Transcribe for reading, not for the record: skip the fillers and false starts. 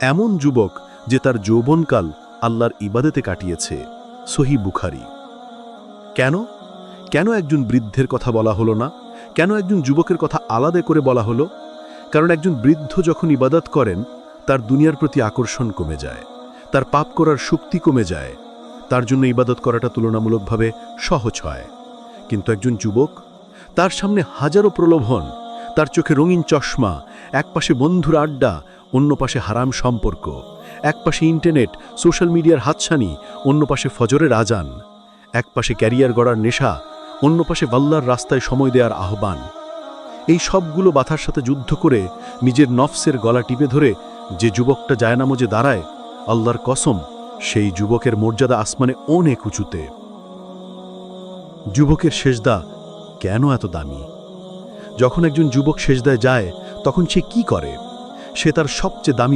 এমন যুবক যে তার যৌবনকাল আল্লাহর ইবাদতে কাটিয়েছে। সহিহ বুখারী। কেন কেন একজন বৃদ্ধের কথা বলা হলো না? কেন একজন যুবকের কথা আলাদা করে বলা হলো? কারণ একজন বৃদ্ধ যখন ইবাদত করেন, তার দুনিয়ার প্রতি আকর্ষণ কমে যায়, তার পাপ করার শক্তি কমে যায়, তার জন্য ইবাদত করাটা তুলনামূলকভাবে সহজ হয়। কিন্তু একজন যুবক, তার সামনে হাজারো প্রলোভন, তার চোখে রঙিন চশমা, একপাশে বন্ধুর আড্ডা, অন্য পাশে হারাম সম্পর্ক, একপাশে ইন্টারনেট, সোশ্যাল মিডিয়ার হাতছানি, অন্য পাশে ফজরের আজান, একপাশে ক্যারিয়ার গড়ার নেশা, অন্য পাশে আল্লাহর রাস্তায় সময় দেওয়ার আহ্বান। এই সবগুলো বাধার সাথে যুদ্ধ করে নিজের নফসের গলা টিপে ধরে যে যুবকটা জায়নামাজে দাঁড়ায়, আল্লাহর কসম, সেই যুবকের মর্যাদা আসমানে অনেক উঁচুতে। যুবকের সেজদা কেন এত দামি? যখন একজন যুবক সেজদায় যায়, তখন সে কি করে? সে তার সবচেয়ে দামি